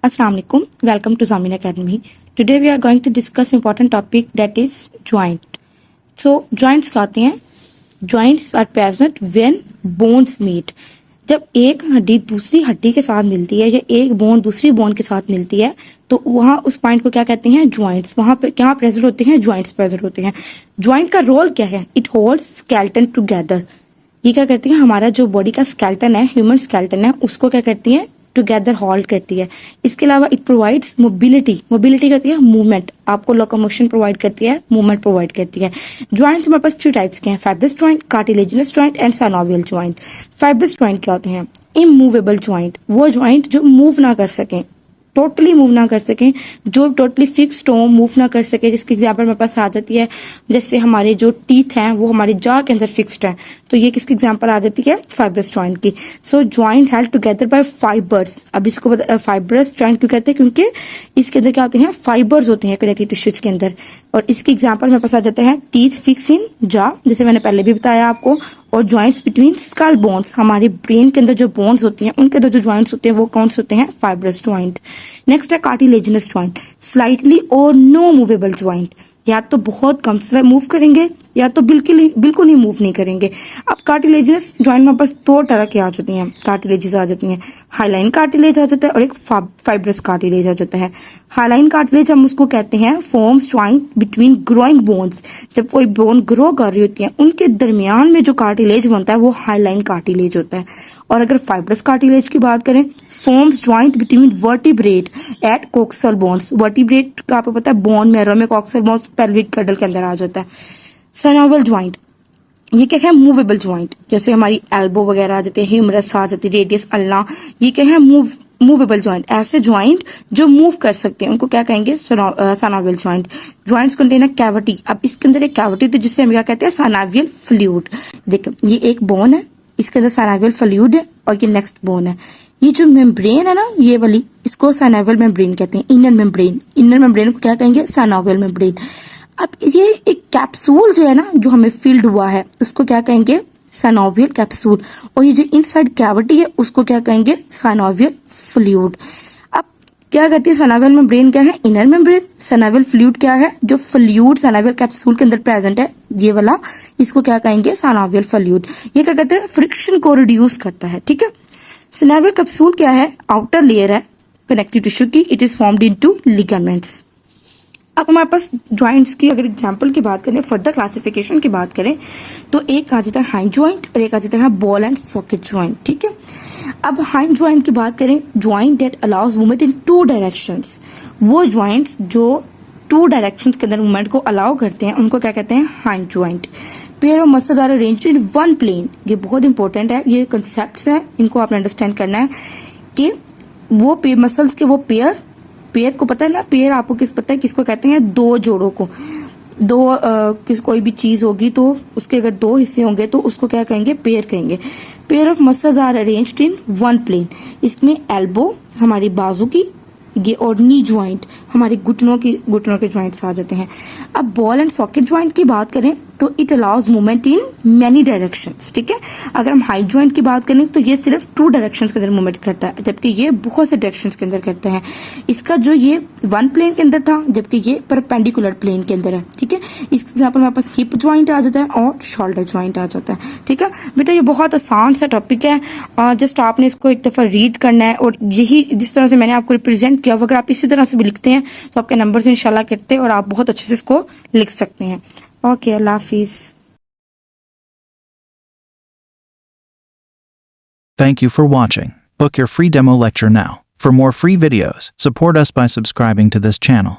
Assalamu alaikum. Welcome to Zamin Academy. Today we are going to discuss important topic that is joint. So joints क्या होते हैं? Joints are present when bones meet. जब एक हड्डी दूसरी हड्डी के साथ मिलती है या एक बोन दूसरी बोन के साथ मिलती है तो वहाँ उस पॉइंट को क्या कहते हैं? ज्वाइंट्स. वहां पे क्या प्रेजेंट होते हैं? ज्वाइंट्स प्रेजेंट होते हैं. ज्वाइंट का रोल क्या है? It holds skeleton together. ये क्या करती है? हमारा जो बॉडी का स्केलेटन है, ह्यूमन स्केलेटन है, उसको क्या करती है? टुगेदर होल्ड करती है. इसके अलावा इट प्रोवाइड्स मोबिलिटी. मोबिलिटी करती है मूवमेंट. आपको लोकोमोशन प्रोवाइड करती है, मूवमेंट प्रोवाइड करती है. ज्वाइंट्स हमारे पास 3 टाइप्स के हैं: fibrous joint, cartilaginous joint and synovial joint. Fibrous joint क्या होते हैं? Immovable joint. वो ज्वाइंट जो मूव ना कर सकें, टोटली मूव ना कर सकें, जो टोटली फिक्स्ड हो, मूव ना कर सके. जिसकी एग्जाम्पल मेरे पास आ जाती है, जैसे हमारे जो टीथ हैं वो हमारे जॉ के अंदर फिक्स्ड है, तो ये किसकी एग्जाम्पल आ जाती है? फाइब्रस जॉइंट की. So joint held together by fibres. अब इसको फाइब्रस जॉइंट क्यों कहते हैं? क्योंकि इसके अंदर क्या होते हैं? फाइबर्स होते हैं कनेक्टिव टिश्यूज के अंदर. और इसकी एग्जाम्पल मेरे पास आ जाते हैं टीथ फिक्स इन जॉ, जैसे मैंने पहले भी बताया आपको, और ज्वाइंट्स बिटवीन स्कल बोन्स. हमारे ब्रेन के अंदर जो बोन्स होती हैं उनके अंदर जो ज्वाइंट्स होते हैं वो कौन से होते हैं? Fibrous joint. नेक्स्ट है कार्टिलेजिनस ज्वाइंट. स्लाइटली और नो मूवेबल ज्वाइंट. या तो बहुत कम मूव करेंगे या तो बिल्कुल ही मूव नहीं करेंगे. अब कार्टिलेजिनस ज्वाइंट में बस 2 तरह की आ जाती हैं, कार्टिलेजेस आ जाती हैं. हाइलाइन कार्टिलेज आ जाता है और एक फाइब्रस कार्टिलेज आ जाता है. हाइलाइन कार्टिलेज हम उसको कहते हैं forms joint between growing bones. जब कोई बोन ग्रो कर रही होती है उनके दरमियान में जो कार्टिलेज बनता है वो हाइलाइन कार्टिलेज होता है. और अगर फाइब्रस कार्टिलेज की बात करें, forms joint between vertebrate at coxal bones. Vertebrate का आपको पता है बोन मैरो में, कोक्सल बोन्स पेल्विक कडल के अंदर आ जाता है. साइनोवियल ज्वाइंट, ये क्या है? Movable joint. जैसे हमारी एल्बो वगैरह आ जाती है, ह्यूमरस आ जाती है, रेडियस, अल्ना, ये क्या है? Movable joint. ऐसे ज्वाइंट जो मूव कर सकते हैं उनको क्या कहेंगे? Synovial joint. Joints contain a cavity. अब इसके अंदर एक कैविटी थी जिससे हम क्या कहते हैं? Synovial fluid. देखो ये एक बोन है, इसके अंदर साइनोवियल फ्लूइड है और ये नेक्स्ट बोन है. ये जो मेम्ब्रेन है ना, ये वाली, इसको साइनोवियल मेम्ब्रेन कहते हैं. Inner membrane. इनर मेम्ब्रेन को क्या कहेंगे? Synovial membrane. अब ये एक कैप्सूल जो है ना, जो हमें फील्ड हुआ है, उसको क्या कहेंगे? Synovial capsule. और ये जो इनसाइड कैविटी है उसको क्या कहेंगे? Synovial fluid. अब क्या कहती है? साइनोवियल मेम्ब्रेन क्या है? Inner membrane. साइनोवियल फ्लूइड क्या है? जो फ्लूइड साइनोवियल कैप्सूल के अंदर प्रेजेंट है, ये वाला, इसको क्या कहेंगे? Synovial fluid. ये क्या कहते हैं? फ्रिक्शन को रिड्यूस करता है. ठीक है. साइनोवियल कैप्सूल क्या है? आउटर लेयर है कनेक्टिव टिश्यू की. It is formed into ligaments. अब हमारे पास ज्वाइंट्स की अगर एग्जांपल की बात करें, फर्दर क्लासिफिकेशन की बात करें, तो एक आ जाता है हाइंड ज्वाइंट और एक आ जाता है बॉल एंड सॉकेट ज्वाइंट. ठीक है. अब हाइंड ज्वाइंट की बात करें, joint that allows movement in 2 directions. वो ज्वाइंट्स जो 2 डायरेक्शंस के अंदर मूवमेंट को अलाउ करते हैं उनको क्या कहते हैं? Hinge joint. Pair of muscles are arranged in 1 plane. ये बहुत इंपॉर्टेंट है, ये कंसेप्ट है, इनको आपने अंडरस्टैंड करना है कि वो मसल्स के वो पेयर को पता है ना, पेयर आपको पता है किसको कहते हैं? 2 जोड़ों को. कोई भी चीज होगी तो उसके अगर 2 हिस्से होंगे तो उसको क्या कहेंगे? पेयर कहेंगे. Pair of muscles are arranged in 1 plane. इसमें एल्बो हमारी बाजू की, ये, और नी ज्वाइंट हमारे घुटनों के ज्वाइंट्स आ जाते हैं. अब बॉल एंड सॉकेट ज्वाइंट की बात करें तो it allows movement in many directions. ठीक है. अगर हम हाइंड ज्वाइंट की बात करें तो ये सिर्फ 2 डायरेक्शंस के अंदर मूवमेंट करता है, जबकि ये बहुत से डायरेक्शंस के अंदर करता है. इसका जो ये 1 प्लेन के अंदर था, जबकि ये परपेंडिकुलर प्लेन के अंदर है. ठीक है. इसके एग्जाम्पल हमारे पास हिप ज्वाइंट आ जाता है और शोल्डर ज्वाइंट आ जाता है. ठीक है बेटा, ये बहुत आसान सा टॉपिक है. जस्ट आपने इसको एक दफा रीड करना है और यही जिस तरह से मैंने आपको रिप्रेजेंट किया, अगर आप इसी तरह से भी लिखते हैं तो आपके नंबर से इंशाल्लाह करते हैं और आप बहुत अच्छे से इसको लिख सकते हैं. Okay, Allah Hafiz. Thank you for watching. Book your free demo lecture now. For more free videos, support us by subscribing to this channel.